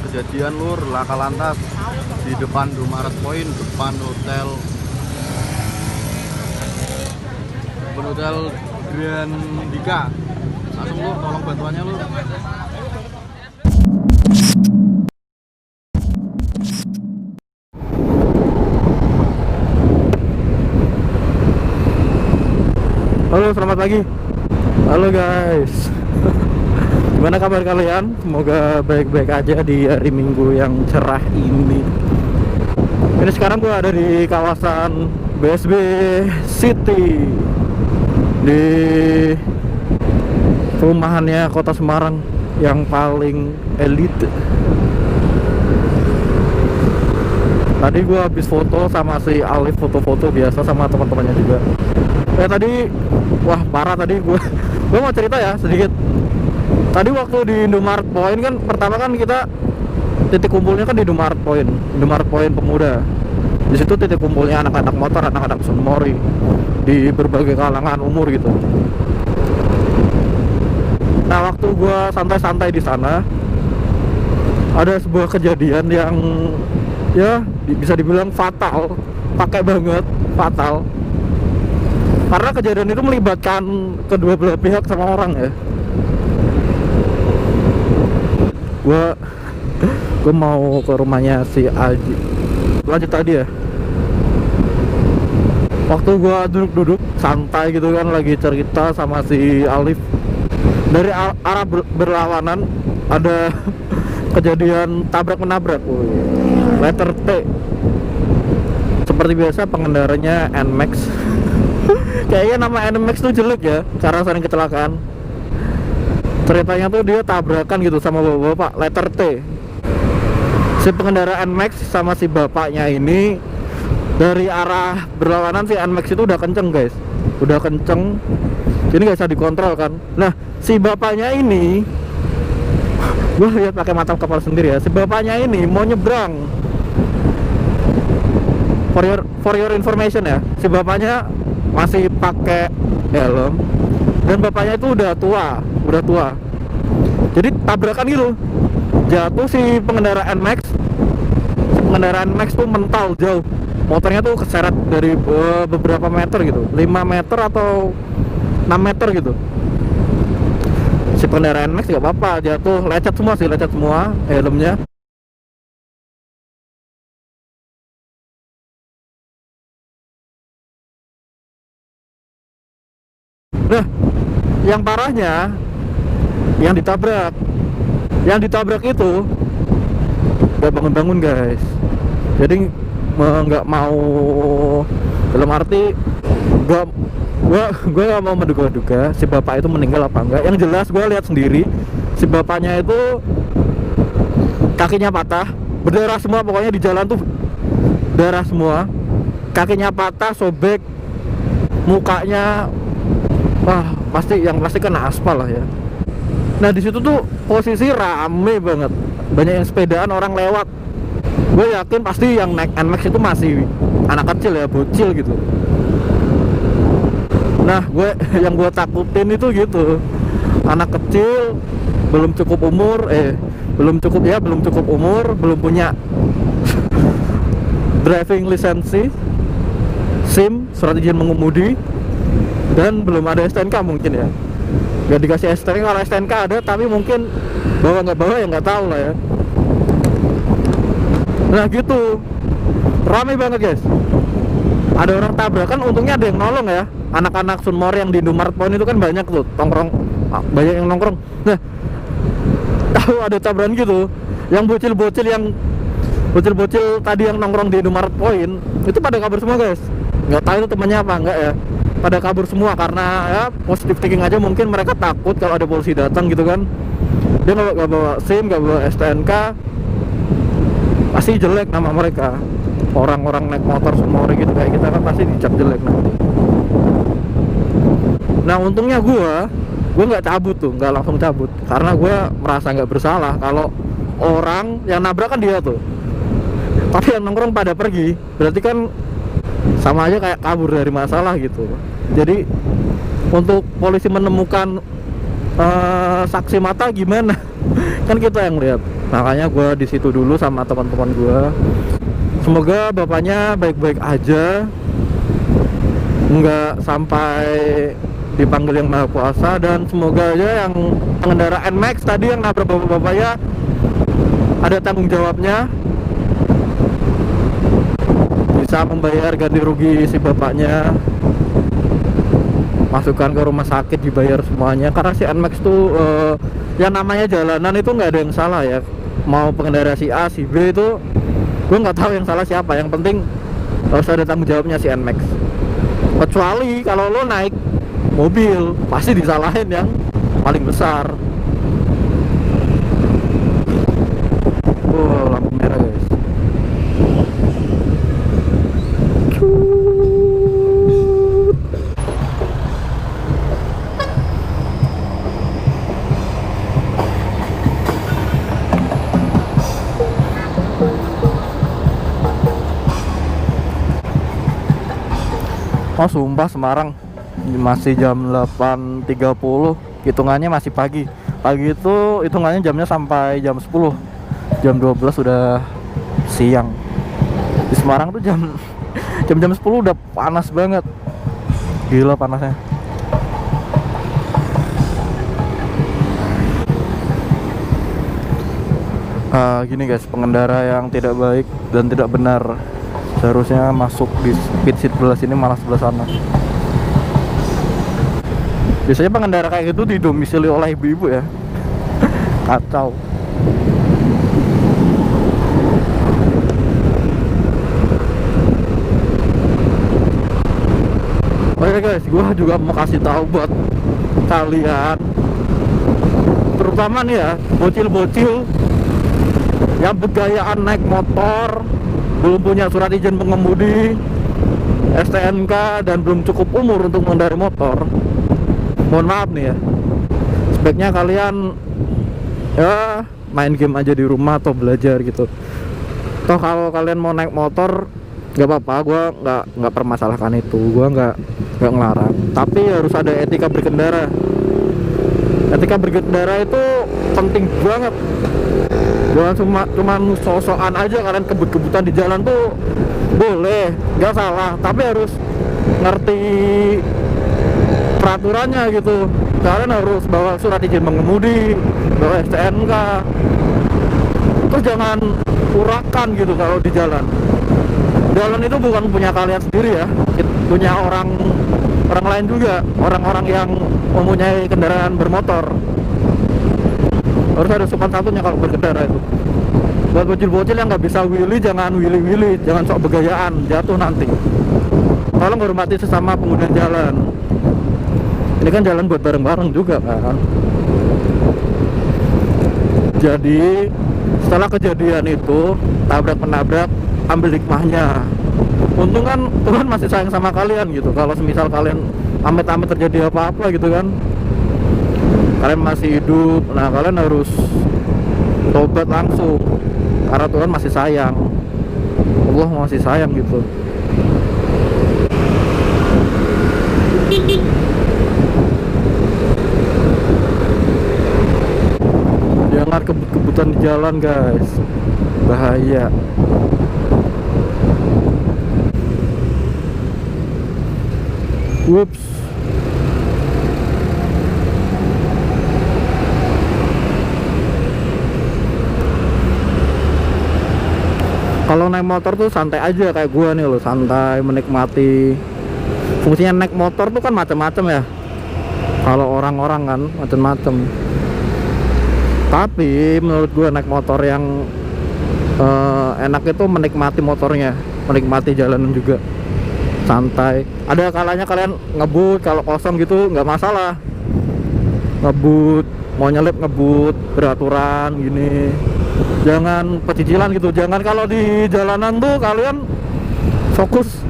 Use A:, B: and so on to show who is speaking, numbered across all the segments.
A: Kejadian lur laka lantas di depan Indomaret Point, depan hotel Grandika. Langsung lur, tolong bantuannya lur. Halo, selamat pagi. Halo guys. Gimana kabar kalian? Semoga baik-baik aja di hari Minggu yang cerah ini. Ini sekarang gua ada di kawasan BSB City, di perumahannya Kota Semarang yang paling elite. Tadi gua habis foto sama si Alif, foto-foto biasa sama teman-temannya juga. Tadi wah parah, tadi gua mau cerita ya sedikit. Tadi waktu di Indomaret Point kan, pertama kan kita titik kumpulnya kan di Indomaret Point Pemuda. Di situ titik kumpulnya anak-anak motor, anak-anak sunmori di berbagai kalangan umur gitu. Nah, waktu gua santai-santai di sana, ada sebuah kejadian yang ya bisa dibilang fatal, pakai banget fatal. Karena kejadian itu melibatkan kedua belah pihak sama orang ya. Gue mau ke rumahnya si Aji. Lanjut tadi ya. Waktu gue duduk-duduk santai gitu kan, lagi cerita sama si Alif, dari arah berlawanan ada kejadian tabrak-menabrak. Letter T. Seperti biasa pengendaranya NMAX. Kayaknya nama NMAX tuh jelek ya, karena sering kecelakaan. Ceritanya tuh dia tabrakan gitu sama bapak-bapak, letter T. Si pengendara NMAX sama si bapaknya ini dari arah berlawanan, si NMAX itu udah kenceng guys, udah kenceng, jadi nggak bisa dikontrol kan. Nah, si bapaknya ini, gue lihat pakai mata kepala sendiri ya, si bapaknya ini mau nyebrang. For your information ya, si bapaknya masih pakai helm dan bapaknya itu udah tua. Jadi tabrakan gitu, jatuh si pengendara NMAX tuh mental jauh, motornya tuh keseret dari beberapa meter gitu, 5 meter atau 6 meter gitu. Si pengendara NMAX gak apa-apa, jatuh, lecet semua helmnya. Nah, yang parahnya yang ditabrak itu gak bangun-bangun guys. Jadi nggak mau, dalam arti gua nggak mau menduga-duga si bapak itu meninggal apa enggak. Yang jelas gue lihat sendiri si bapaknya itu kakinya patah, berdarah semua, pokoknya di jalan tuh darah semua, kakinya patah, sobek, mukanya wah pasti kena aspal lah ya. Nah, di situ tuh posisi rame banget, banyak yang sepedaan, orang lewat. Gue yakin pasti yang naik NMAX itu masih anak kecil ya, bocil gitu. Nah, yang gue takutin itu gitu, anak kecil belum cukup umur, belum cukup umur, belum punya driving license, SIM, surat izin mengemudi, dan belum ada STNK mungkin ya. Gak dikasih STNK, kalau STNK ada tapi mungkin bawa nggak bawa ya nggak tahu lah ya. Nah gitu, ramai banget guys. Ada orang tabrakan, untungnya ada yang nolong ya. Anak-anak sunmori yang di Indomaret Point itu kan banyak tuh nongkrong, banyak yang nongkrong. Nah, tahu ada tabrakan gitu, yang bocil-bocil tadi yang nongkrong di Indomaret Point itu pada kabur semua guys. Nggak tahu itu temannya apa enggak ya, pada kabur semua karena ya positive thinking aja, mungkin mereka takut kalau ada polisi datang gitu kan. Dia nggak bawa SIM, nggak bawa STNK, pasti jelek nama mereka. Orang-orang naik motor sunmori gitu kayak kita kan pasti dicap jelek nanti. Nah untungnya gue nggak cabut tuh, nggak langsung cabut, karena gue merasa nggak bersalah kalau orang yang nabrak kan dia tuh, tapi yang nongkrong pada pergi, berarti kan sama aja kayak kabur dari masalah gitu. Jadi untuk polisi menemukan saksi mata gimana? Kan kita yang lihat. Makanya gue di situ dulu sama teman-teman gue. Semoga bapaknya baik-baik aja, nggak sampai dipanggil yang maha kuasa, dan semoga aja yang pengendara NMAX tadi yang nabrak bapak-bapaknya ada tanggung jawabnya, bisa membayar ganti rugi si bapaknya, masukkan ke rumah sakit, dibayar semuanya. Karena si NMAX tuh yang namanya jalanan itu nggak ada yang salah ya, mau pengendara si A si B itu gue nggak tahu yang salah siapa, yang penting harus ada tanggung jawabnya si NMAX. Kecuali kalau lo naik mobil pasti disalahin yang paling besar. Oh, lampu merah guys. Oh sumpah Semarang masih jam 8.30, hitungannya masih pagi. Pagi itu hitungannya jamnya sampai jam 10. Jam 12 sudah siang. Di Semarang tuh jam 10 udah panas banget. Gila panasnya. Gini guys, pengendara yang tidak baik dan tidak benar seharusnya masuk di pit seat sebelah sini, malah sebelah sana. Biasanya pengendara kayak gitu didomisili oleh ibu-ibu ya. Kacau. Oke guys, gue juga mau kasih tahu buat kalian, terutama nih ya, bocil-bocil yang bergayaan naik motor, belum punya surat izin pengemudi, STNK, dan belum cukup umur untuk mengendarai motor. Mohon maaf nih ya, sebaiknya kalian ya main game aja di rumah atau belajar gitu. Toh kalau kalian mau naik motor nggak apa-apa, gue nggak permasalahkan itu, gue nggak ngelarang. Tapi harus ada etika berkendara. Etika berkendara itu penting banget. Jangan cuma sok-sokan aja kalian kebut-kebutan di jalan tuh boleh, nggak salah, tapi harus ngerti peraturannya gitu. Kalian harus bawa surat izin mengemudi, bawa STNK. Terus jangan urakan gitu kalau di jalan. Jalan itu bukan punya kalian sendiri ya, punya orang lain juga, orang-orang yang mempunyai kendaraan bermotor. Harus ada sopan satunya kalau berkendara itu. Buat bocil-bocil yang nggak bisa willy, jangan willy, jangan sok begayaan, jatuh nanti. Tolong hormati sesama pengguna jalan. Ini kan jalan buat bareng-bareng juga kan. Jadi setelah kejadian itu tabrak menabrak, ambil hikmahnya. Untung kan Tuhan masih sayang sama kalian gitu. Kalau semisal kalian amit-amit terjadi apa-apa gitu kan, kalian masih hidup, nah kalian harus tobat langsung karena Tuhan masih sayang, Allah masih sayang gitu. Jangan kebut-kebutan di jalan guys, bahaya. Whoops. Kalau naik motor tuh santai aja kayak gua nih loh, santai menikmati. Fungsinya naik motor tuh kan macam-macam ya. Kalau orang-orang kan macam-macam. Tapi menurut gua naik motor yang enak itu menikmati motornya, menikmati jalanan juga. Santai. Ada kalanya kalian ngebut kalau kosong gitu nggak masalah. Ngebut, mau nyelip ngebut, beraturan gini. Jangan pecicilan gitu. Jangan kalau di jalanan tuh kalian fokus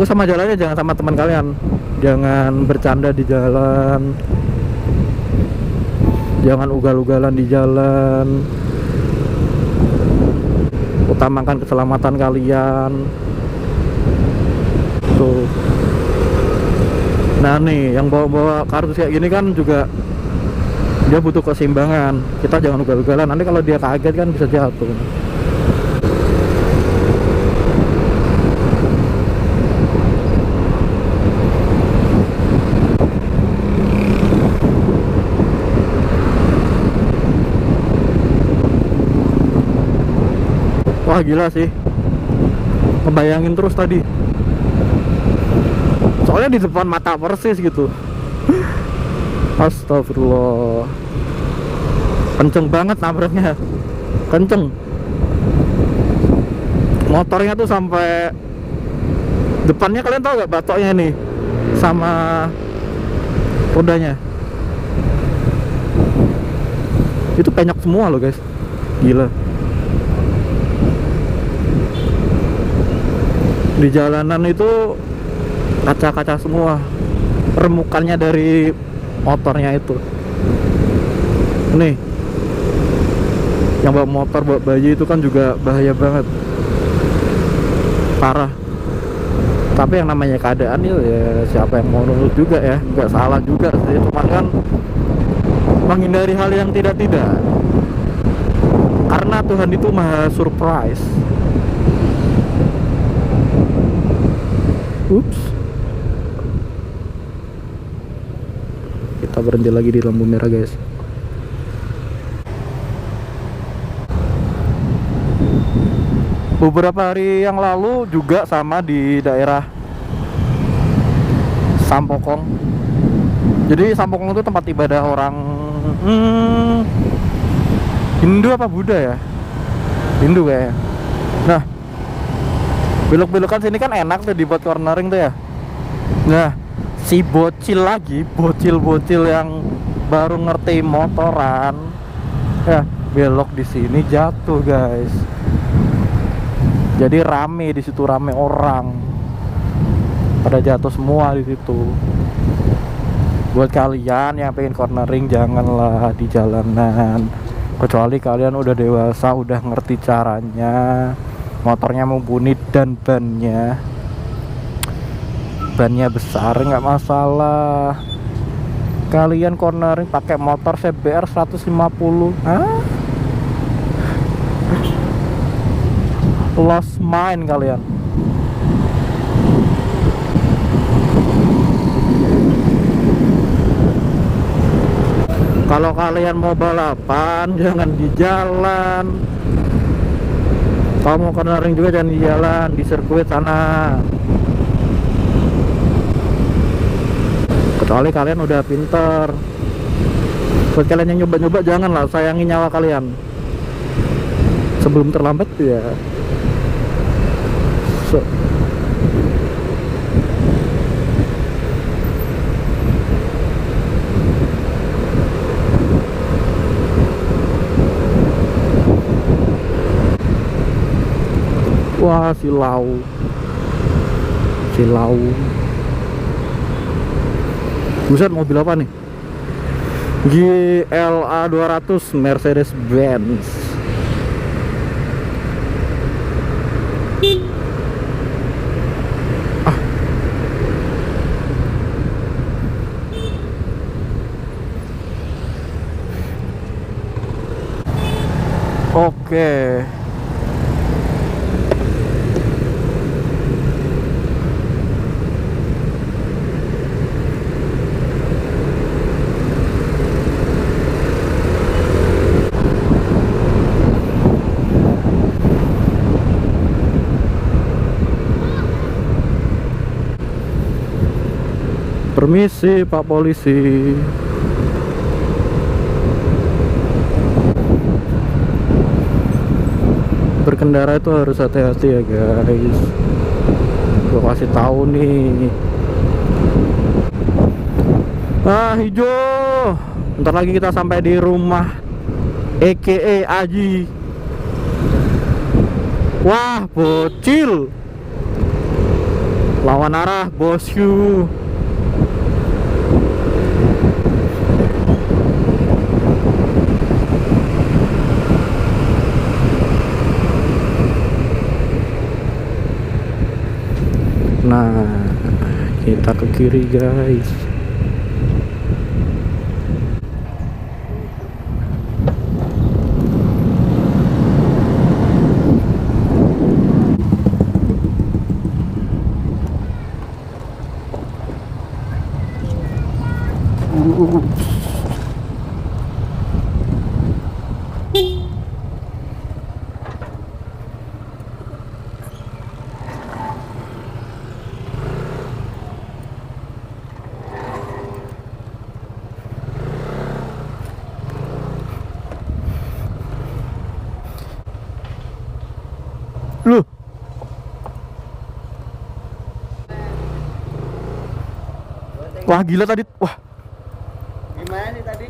A: sama jalannya, jangan sama teman kalian. Jangan bercanda di jalan. Jangan ugal-ugalan di jalan. Utamakan keselamatan kalian. Tuh. Nah nih, yang bawa-bawa kartus kayak gini kan juga Dia butuh keseimbangan, kita jangan ugal-ugalan, nanti kalau dia kaget kan bisa jatuh. Wah gila sih, ngebayangin terus tadi, soalnya di depan mata persis gitu. Astagfirullah, kenceng banget nabraknya, kenceng. Motornya tuh sampai depannya, kalian tahu gak batoknya nih sama rodanya itu penyok semua loh guys, gila. Di jalanan itu kaca-kaca semua, remukannya dari motornya itu. Nih, yang bawa motor, bawa bayi itu kan juga bahaya banget, parah. Tapi yang namanya keadaan ya siapa yang mau nurut juga ya, nggak salah juga sih, cuman kan menghindari hal yang tidak-tidak, karena Tuhan itu maha surprise. Ups, kita berhenti lagi di lampu merah guys. Beberapa hari yang lalu juga sama di daerah Sampokong. Jadi Sampokong itu tempat ibadah orang Hindu apa Buddha ya? Hindu kayaknya. Nah, belok-belokan sini kan enak tuh dibuat cornering tuh ya. Nah, si bocil yang baru ngerti motoran ya belok di sini jatuh guys. Jadi rame di situ, rame orang, pada jatuh semua di situ. Buat kalian yang pengen cornering janganlah di jalanan, kecuali kalian udah dewasa, udah ngerti caranya. Motornya mumpuni dan bannya besar, nggak masalah. Kalian cornering pakai motor CBR 150, lost mind kalian. Kalau kalian mau balapan jangan di jalan. Kalau mau cornering juga jangan di jalan, di sirkuit sana. Kecuali kalian udah pinter. Buat kalian yang nyoba-nyoba janganlah, sayangi nyawa kalian sebelum terlambat ya. Wah, silau. Buset, mobil apa nih? GLA 200 Mercedes Benz. Oke. Permisi Pak Polisi. Berkendara itu harus hati-hati ya guys. Gue kasih tahu nih. Hijau. Bentar lagi kita sampai di rumah EKE Aji. Wah, bocil. Lawan arah bosku. Nah, kita ke kiri guys. Loh. Wah, gila tadi. Wah.
B: Gimana nih tadi?